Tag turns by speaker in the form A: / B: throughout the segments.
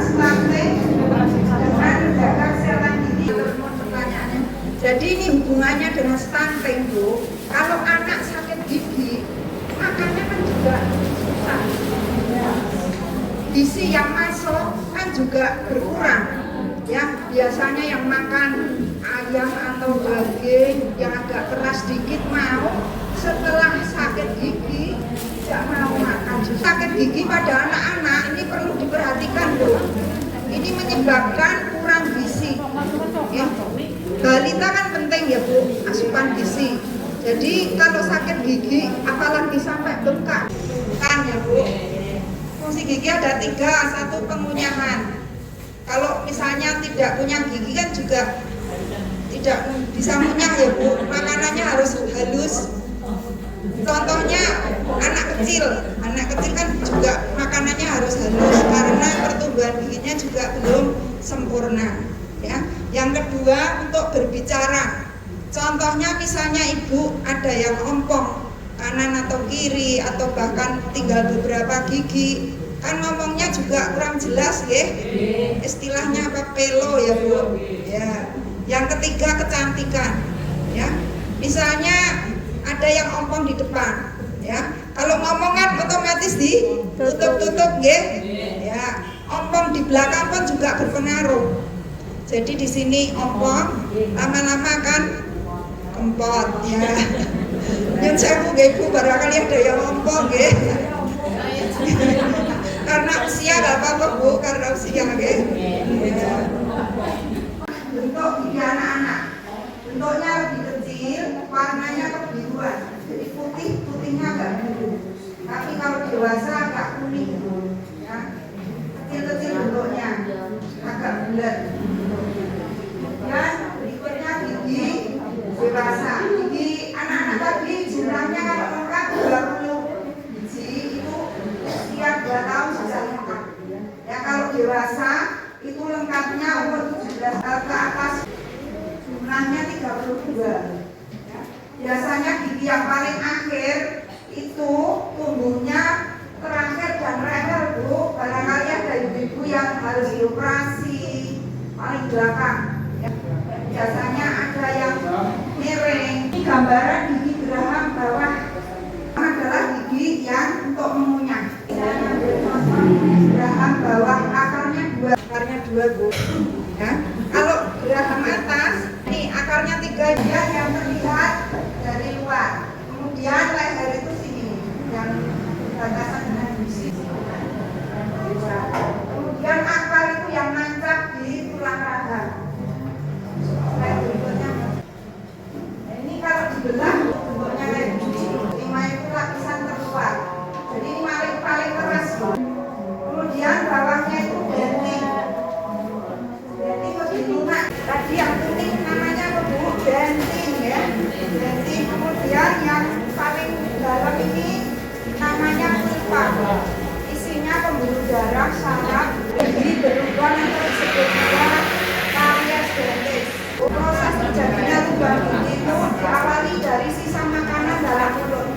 A: stunting dengan menjaga kesehatan gigi. Pertanyaannya, jadi ini hubungannya dengan stunting, Bu. Kalau anak sakit gigi, makannya kan juga susah. Gizi yang masuk kan juga berkurang. Ya, biasanya yang makan ayam atau daging yang agak keras sedikit mau, setelah sakit gigi tidak mau makan. Sakit gigi pada anak-anak ini perlu diperhatikan, Bu. Ini menyebabkan kurang gizi. Ya. Balita kan penting ya, Bu, asupan gizi. Jadi kalau sakit gigi apalagi sampai bengkak kan ya, Bu. Fungsi gigi ada 3, 1 pengunyahan. Kalau misalnya tidak punya gigi kan juga tidak bisa ngunyah ya, Bu. Makanannya harus halus. Contohnya anak kecil kan juga makanannya harus halus karena pertumbuhan giginya juga belum sempurna. Ya. Yang kedua, untuk berbicara. Contohnya misalnya ibu ada yang ompong kanan atau kiri atau bahkan tinggal beberapa gigi, kan ngomongnya juga kurang jelas ya. Istilahnya apa, pelo ya, Bu. Ya. Yang ketiga, kecantikan. Ya. Misalnya ada yang ompong di depan, ya. Kalau ngomong kan otomatis ditutup ya. Ya. Ompong di belakang pun juga berpengaruh. Jadi di sini ompong, lama-lama kan kempot ya. Yang saya Bu, barangkali ada yang ompong ya. Karena usia nggak apa-apa, Bu, karena usia ya. Bentuk gigi anak-anak, bentuknya lebih kecil, warnanya kebiruan, jadi putihnya agak biru. Tapi kalau dewasa agak kuning, ya. Kecil-kecil bentuknya, agak bulat. Dan berikutnya gigi dewasa. Gigi anak-anak tadi jumlahnya kalau lengkap 20 biji, itu usia 2 tahun sudah lengkap. Ya, kalau dewasa itu lengkapnya umur 17 tahun ke atas, jumlahnya 32. Ya. Biasanya gigi yang paling akhir itu tumbuhnya terakhir dan lebar, Bu. Barangkali ada ibu-ibu yang harus dioperasi paling belakang. Ya. Biasanya ada yang miring. Ini gambaran gigi geraham bawah adalah gigi yang untuk mengunyah. Geraham bawah akarnya 2, Bu. Ya. Kalau geraham atas, ini akarnya 3 dia yang terlihat dari luar. Kemudian leher itu sini yang batasan dengan gusi. Kemudian akar itu yang nancap di tulang rahang. Berikutnya, ini kalau dibelah bentuknya kayak gusi. 5 itu lapisan terluar. Jadi ini paling keras, Bu. Kemudian bawahnya itu denting. Denting lebih lunak. Tadi yang putih namanya apa, Bu? Denting ya. Denting. Kemudian yang paling dalam ini namanya pulpa. Isinya pembuluh darah, saraf, jadi berlubang yang disebutnya karies dentis. Proses terjadinya lubang gigi itu diawali dari sisa makanan dalam mulut,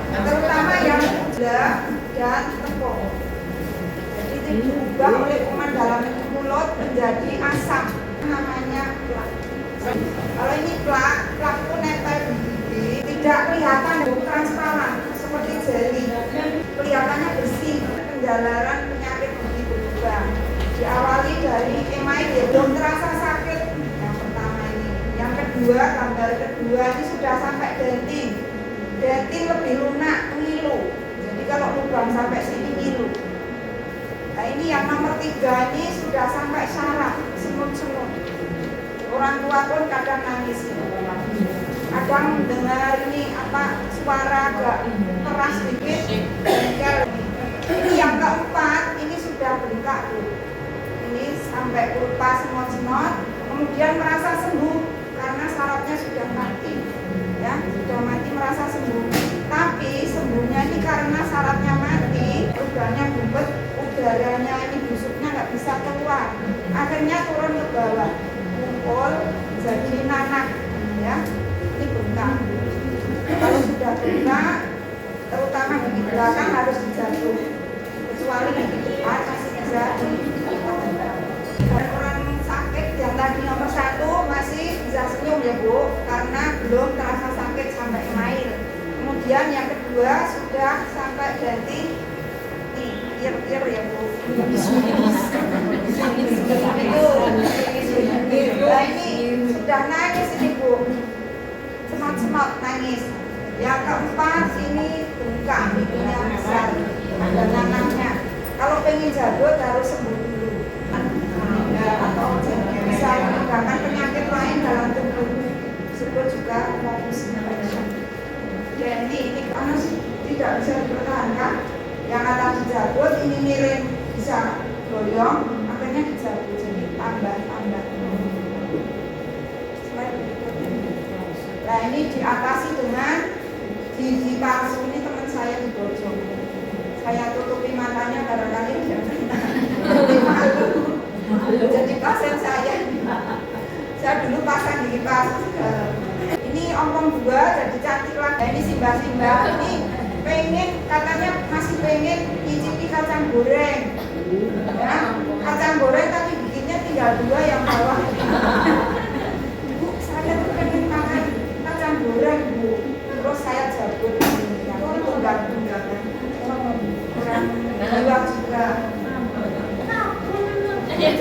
A: terutama yang gula dan tepung. Jadi diubah oleh kuman dalam mulut menjadi asam, namanya plak. Kalau ini plak itu nempel di gigi, tidak kelihatan transparan seperti jeli, kelihatannya bersih. Penjalaran penyakit gigi berubah diawali dari emai, ya belum terasa sakit. Yang pertama ini, yang kedua, gambar kedua ini sudah sampai denting. Denting lebih lunak, ngilu. Jadi kalau lubang sampai sini ngilu. Nah ini yang nomor 3 ini sudah sampai saraf, semut-semut. Orang tua pun kadang nangis. Kadang dengar ini suara agak keras sedikit. Ini yang keempat, ini sudah bengkak, Bu. Ini sampai pulpa semut-semut, kemudian merasa sembuh karena sarafnya sudah mati. Ya, sudah mati merasa sembuh. Tapi sembuhnya ini karena sarafnya mati, lubangnya bumpet, udaranya ini busuknya nggak bisa keluar. Akhirnya turun ke bawah, kumpul jadi nanak. Ya, ini bengkak. Kalau sudah bengkak, terutama gigi belakang harus dijatuh. Kecuali gigi depan masih bisa kir-kir ya Bu. Nah ini sudah nangis ini Bu, semot-semot nangis. Yang keempat ini bengkak, pipinya besar, ada nanahnya. Kalau pengen jabut harus sembuh dulu, atau bisa menyebabkan penyakit lain dalam tubuh tersebut juga modus infection. Jadi ini karena tidak bisa dipertahankan, yang akan dijabut ini miring bisa goyong, akhirnya dijabut jadi tambah-tambah. Nah ini diatasi dengan gigi palsu. Ini teman saya di Bojong. Saya tutupi matanya barangkali dia malu. Jadi pasien saya. Saya dulu pasang gigi palsu. Ini ompong 2 jadi cantik lah. Nah, ini Simba ini pengen, katanya masih pengen nyicipi kacang goreng. Ya, kacang goreng tapi giginya tinggal 2 yang bawah. Bu, saya tuh pengen makan kacang goreng Bu. Terus saya jabut yang itu tunggang-tunggangan. Orang jiwa juga. Ini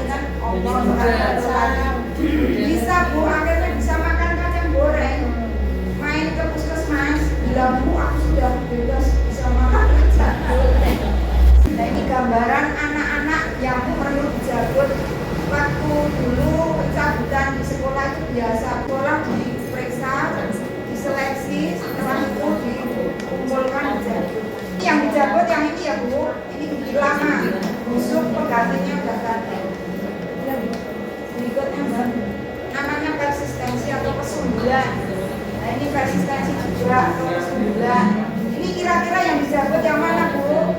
A: kan ompong bisa Bu, akhirnya bisa makan kacang goreng. Main ke puskesmas, bilang Bu aku sudah bebas bisa makan kacang goreng. Nah ini gambaran anak-anak yang perlu dijabut. Waktu dulu pencabutan di sekolah itu biasa, sekolah diperiksa, diseleksi, setelah itu dikumpulkan dijabut. Ini yang dijabut yang ini ya Bu, ini gigi lama, busuk penggantinya udah ganti. Berikutnya Mbak, namanya persistensi atau kesundulan. Nah ini persistensi juga atau kesundulan. Ini kira-kira yang dijabut yang mana Bu?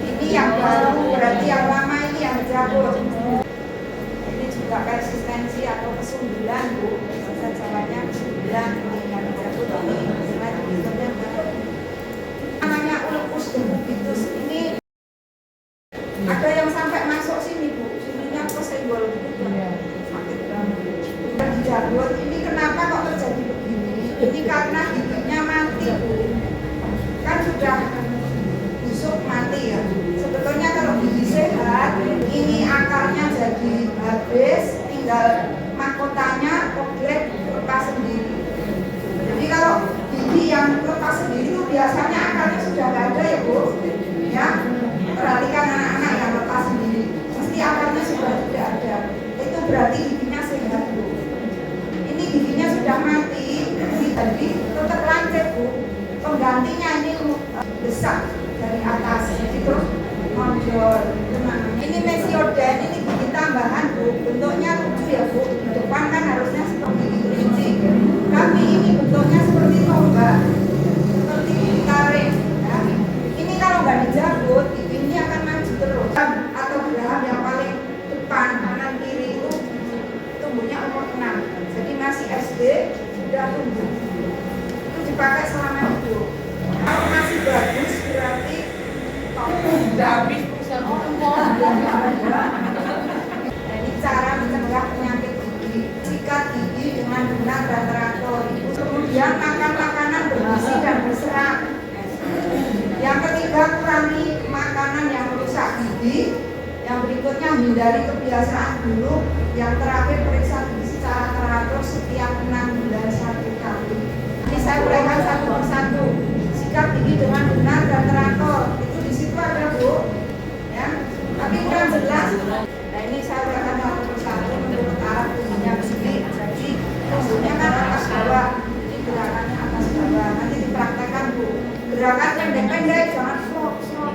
A: Ini yang baru, berarti yang lama ini yang dijabut. Ini juga persistensi atau kesundulan Bu. Bahasa Jawanya kesundulan, ini yang dijabut ini. Slide berikutnya namanya ulcus decubitus. Ini ada yang sampai masuk sini Bu, sininya kesenggol gitu, sakit banget. Dan dijabut, ini kenapa kok terjadi begini? Ini karena giginya mati Bu, kan sudah busuk mati ya. Sebetulnya kalau gigi sehat, ini akarnya jadi habis, tinggal mahkotanya objek lepas sendiri. Jadi kalau gigi yang lepas sendiri itu biasanya akarnya sudah nggak ada ya Bu, ya. Perhatikan anak-anak yang lepas sendiri, mesti akarnya sudah tidak ada. Itu berarti giginya sehat Bu. Ini giginya sudah mati, jadi tetap lancip Bu. Penggantinya ini besar dari atas, jadi terus menonjol. Ini mesioden, ini gigi tambahan Bu. Bentuknya lucu ya Bu. Di depan kan harusnya seperti gigi kelinci, tapi ini bentuknya seperti tombak, seperti gigi taring. Ya. Ini kalau nggak dijabut, ini akan maju terus. Atau geraham yang paling depan kanan kiri itu tumbuhnya umur 6, jadi masih SD sudah tumbuh. Itu dipakai selama hidup. Kalau masih bagus berarti sudah habis bisa ngomong. Nah, ini cara mencegah penyakit gigi. Sikat gigi dengan benar dan teratur. Kemudian makan makanan bergizi dan berserat. Yang ketiga, kurangi makanan yang merusak gigi. Yang berikutnya, hindari kebiasaan buruk. Yang terakhir, periksa gigi secara teratur setiap 6 bulan 1 kali. Ini saya uraikan satu persatu. Sikat gigi dengan benar dan teratur. Itu di situ ada Bu, ya. Tapi kurang jelas. Nah ini saya uraikan satu persatu menurut arah tumbuhnya gigi. Jadi tumbuhnya kan atas bawah. Ini gerakannya atas bawah. Nanti dipraktekkan Bu. Gerakan pendek-pendek, jangan slop-slop,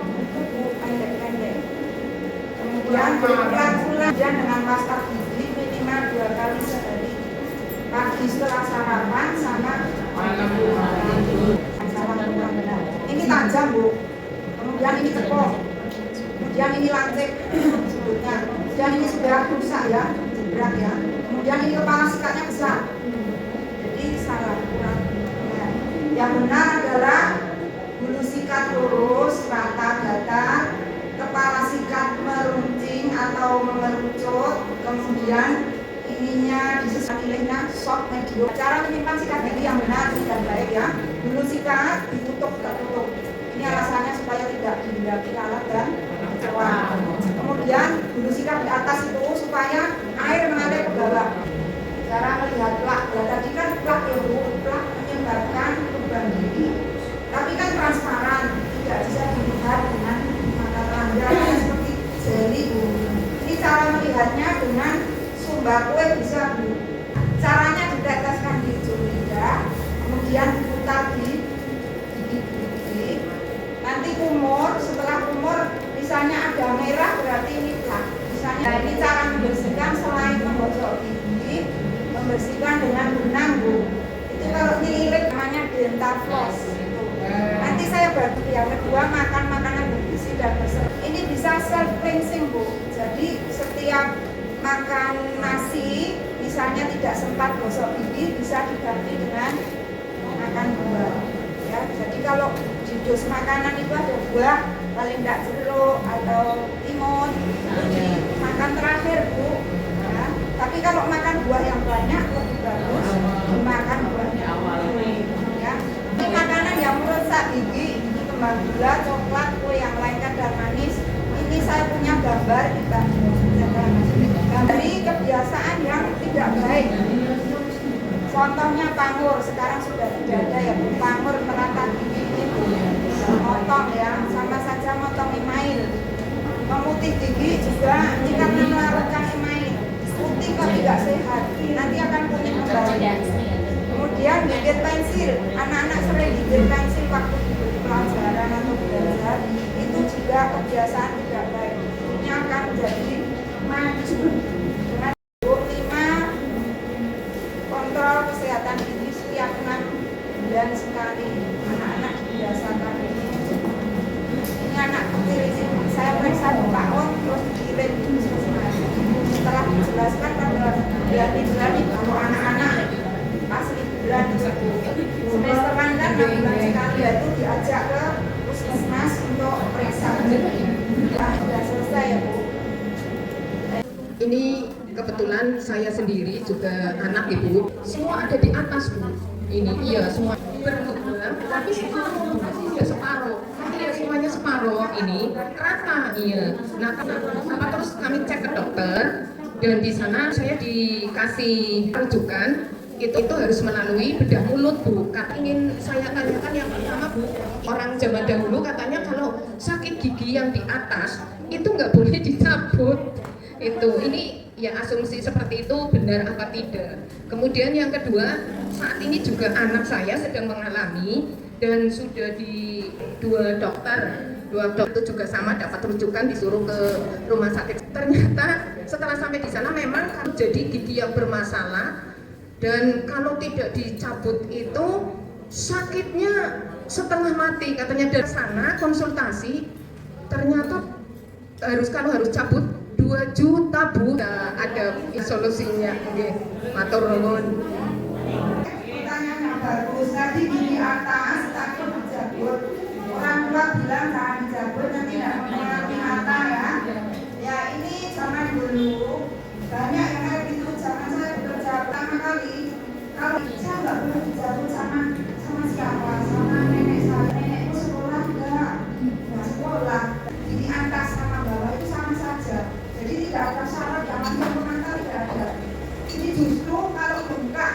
A: pendek-pendek. Kemudian berulang-ulang dengan pasta gigi minimal 2 kali sehari. Pagi setelah sarapan sama malam. Ini tajam Bu. Kemudian ini tepuk. Kemudian ini lancip sebutnya. Kemudian ini sudah rusak ya, jebrak ya. Kemudian ini kepala sikatnya besar. Jadi salah kurang. Ya. Yang benar adalah bulu sikat lurus, rata datar, kepala sikat meruncing atau mengerucut, kemudian ininya soft medium. Cara menyimpan sikat gigi yang benar dan baik ya. Bulu sikat ditutup ke sembako bisa Bu. Caranya diteteskan di ujung lidah, kemudian diputar di gigi. Nanti kumur, setelah kumur misalnya ada merah berarti ini plak. Misalnya ini cara membersihkan selain menggosok gigi, membersihkan dengan benang Bu. Itu kalau dililit namanya dental floss. Nanti saya bagi yang kedua makan makanan bergizi dan berserat. Ini bisa self cleansing Bu. Jadi setiap makan nasi misalnya tidak sempat gosok gigi bisa diganti dengan makan buah. Ya, jadi kalau di dos makanan itu ada buah, paling tidak jeruk atau timun, itu makan terakhir Bu. Ya, tapi kalau makan buah yang banyak lebih bagus dimakan buahnya awal. Ya, ini makanan yang merusak gigi, ini kembang gula, coklat, kue yang lain kadar manis. Ini saya punya gambar di dari kebiasaan yang tidak baik. Contohnya pangur, sekarang sudah tidak ada ya Bu. Pangur merata gigi ini Bu. Motong ya, sama saja motong email. Memutih gigi juga ini karena melarutkan email. Putih kok tidak sehat, nanti akan kuning kembali. Kemudian gigit pensil, anak-anak sering gigit pensil waktu diberi pelajaran atau belajar, itu juga kebiasaan tidak baik. Ini akan menjadi maju. Dengan 5 kontrol kesehatan gigi setiap 6 bulan sekali. Anak-anak dibiasakan ini. Ini anak kecil ini, saya periksa 2 tahun terus dikirim di puskesmas. Setelah dijelaskan pada berani-berani kalau anak-anak pas liburan semesteran kan 6 bulan sekali itu diajak ke puskesmas untuk periksa. Sudah selesai ya Bu.
B: Ini kebetulan saya sendiri juga anak Ibu, semua ada di atas Bu. Ini iya semua berdua, tapi separuh, ya separuh. Iya semuanya separuh ini rata iya. Nah apa terus kami cek ke dokter dan di sana saya dikasih rujukan itu harus melalui bedah mulut Bu. Ingin saya tanyakan yang pertama Bu, orang zaman dahulu katanya kalau sakit gigi yang di atas itu nggak boleh dicabut. Itu ini ya asumsi seperti itu benar apa tidak. Kemudian yang kedua, saat ini juga anak saya sedang mengalami dan sudah di dua dokter itu juga sama dapat rujukan disuruh ke rumah sakit. Ternyata setelah sampai di sana memang jadi gigi yang bermasalah dan kalau tidak dicabut itu sakitnya setengah mati katanya. Dari sana konsultasi ternyata kalau harus cabut 2 juta Bu. Nah, ada solusinya. Oke, matur nuwun.
A: Pertanyaan yang bagus. Tadi gigi atas takut dicabut. Orang tua bilang jangan dicabut nanti tidak mempengaruhi mata ya. Ya ini zaman dulu banyak yang kayak gitu. Zaman saya bekerja pertama kali kalau saya nggak perlu dicabut sama siapa, sama nenek saya. Nenekku sekolah nggak sekolah. Gigi atas sama bawah itu sama saja. Jadi tidak ada syarat yang menentukan tidak ada. Ini justru kalau buka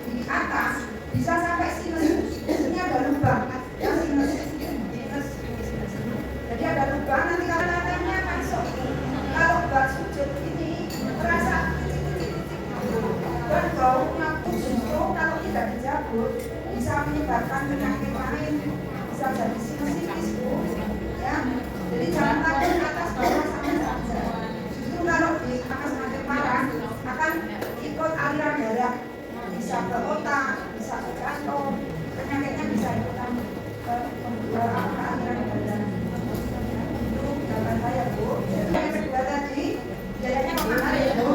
A: di atas bisa sampai sinus. Ini ada lubang, ya sinus. Jadi ada lubang nanti kalau latihnya masuk. Kalau buat sujud ini terasa titik-titik dan baunya justru kalau tidak dicabut bisa menyebabkan penyakit lain, bisa jadi sinusitis Bu. Ya, jadi jangan takut atas bawah sama saja. Kalau di atas semakin parah akan ikut aliran darah, bisa ke otak, bisa ke jantung, penyakitnya bisa ikutan ke aliran darah. Itu jawaban saya Bu. Yang kedua tadi biayanya mahal ya Bu.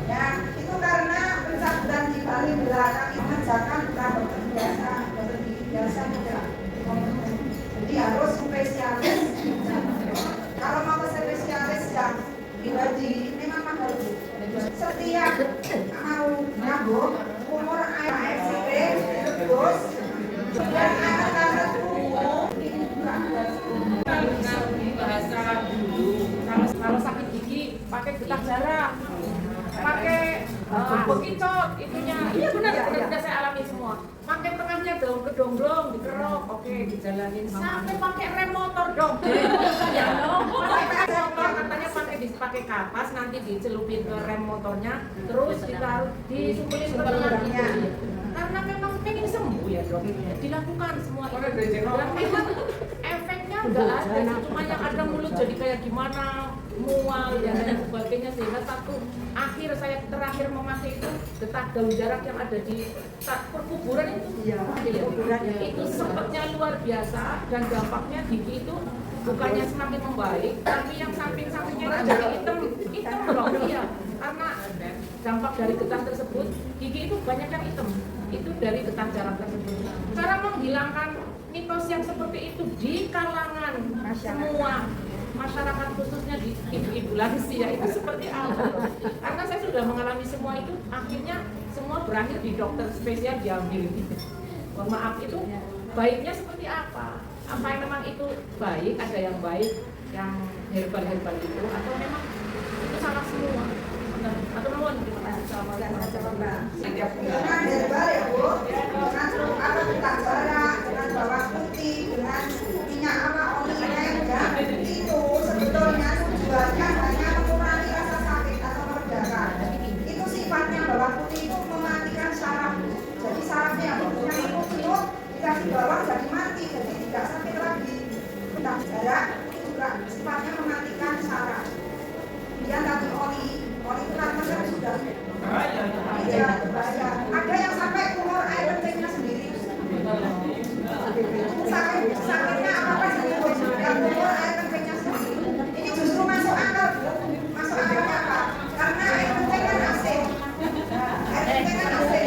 A: Ya itu karena pencabutan di paling belakang itu mengerjakan bukan dokter biasa, dokter gigi biasa tidak. Jadi harus spesialis. Kalau mau ke spesialis yang pribadi memang mahal Bu. Setiap mau nabung umur ASCP terus dan anak-anak
C: bahasa dulu kalau sakit gigi pakai getah darah, pakai bekicot itunya. Iya benar, sudah saya alami semua. Pakai tengahnya daun kedonglong dikerok, oke dijalanin. Sampai pakai rem motor dong. Ya, sampai motor katanya pakai dipakai kapas, nanti dicelupin ke rem motornya, terus ditaruh disumpulin ke telangnya. Karena memang pengen sembuh ya dok, dilakukan semua itu. Dan memang efeknya nggak ada, cuma yang ada mulut jadi kayak gimana, mual dan lain sebagainya, sehingga satu akhir saya terakhir memakai itu getah daun jarak yang ada di perkuburan itu. Itu sempatnya luar biasa dan dampaknya gigi itu bukannya semakin membaik, tapi yang samping-sampingnya itu jadi hitam loh, iya. Karena dampak dari getah tersebut, gigi itu banyak yang hitam. Itu dari getah jarak tersebut. Cara menghilangkan mitos yang seperti itu di kalangan semua masyarakat, khususnya di ibu-ibu lansia itu seperti apa? Karena saya sudah mengalami semua itu, akhirnya semua berakhir di dokter spesial diambil. Mohon maaf, itu baiknya seperti apa? Apa yang memang itu baik, ada yang baik, yang herbal-herbal itu, atau memang itu salah semua? Atau nuwun, terima kasih.
A: Dengan herbal ya Bu, dengan apa getah jarak, dengan bawang putih, dengan minyak apa oli ya, itu sebetulnya tujuannya hanya mengurangi rasa sakit atau meredakan. Itu sifatnya bawang putih itu mematikan saraf. Jadi sarafnya yang punya ikut dikasih bawang jadi mati, jadi tidak sakit lagi. Getah jarak itu juga sifatnya mematikan saraf. Kemudian tadi oli itu karena kan sudah iya berbahaya. Ada yang sampai keluar air kencingnya sendiri. Sakitnya apakah sendiri yang keluar air kencingnya sendiri. Ini justru masuk akal Bu. Masuk akalnya apa? Karena air kencing kan asin. Air kencing kan asin.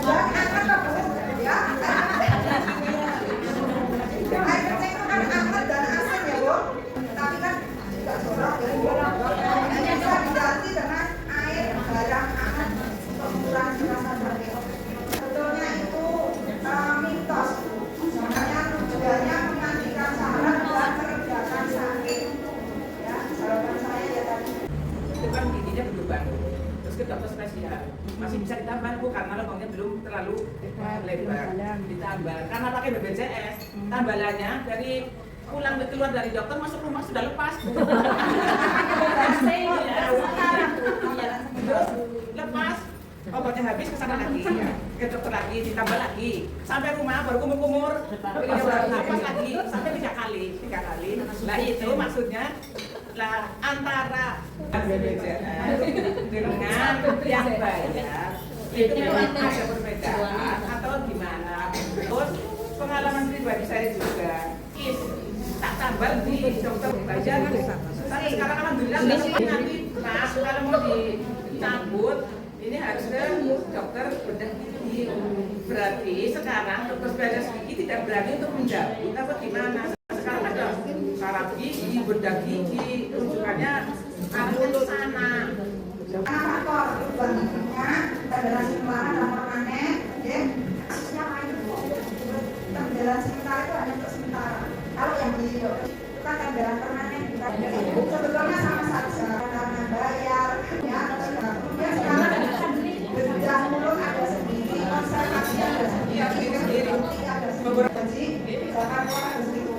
A: Jangan angkat Bu. Ya, air kencing itu kan anget dan asin ya Bu. Tapi kan juga jorok ya. Bisa diganti dengan air garam hangat untuk mengurangi rasa sakit. Sebetulnya itu mitos. Makanya tujuannya mematikan saraf dan meredakan sakit. Ya, saran saya ya tadi.
D: Itu kan giginya berlubang, terus ke dokter spesial masih bisa ditambah Bu karena lubangnya belum terlalu lebar, ditambah karena pakai BPJS tambalannya dari pulang keluar dari dokter masuk rumah sudah lepas lepas obatnya habis kesana lagi ke dokter lagi ditambah lagi sampai rumah baru kumur-kumur lepas lagi sampai tiga kali lah itu maksudnya lah antara BPJS dengan yang bayar itu memang ada perbedaan atau gimana. Terus pengalaman pribadi saya juga tak tambal di dokter bayar tapi sekarang alhamdulillah nanti Mas kalau mau dicabut ini harus ke dokter bedah gigi. Berarti sekarang dokter spesialis gigi tidak berani untuk menjabut atau gimana. Sekarang ada saraf gigi, bedah gigi, rujukannya arahnya ke sana.
A: Karena faktor perubahan giginya, tembelan sementara dan permanen, ya, kasusnya lain. Tembelan sementara itu hanya untuk sementara. Kalau yang di dokter itu kan tembelan permanen, kita sebetulnya sama saja karena bayar, ya, kemudian sekarang bedah mulut ada sendiri, konservasi ada sendiri, ada sendiri, Jakarta ada sendiri.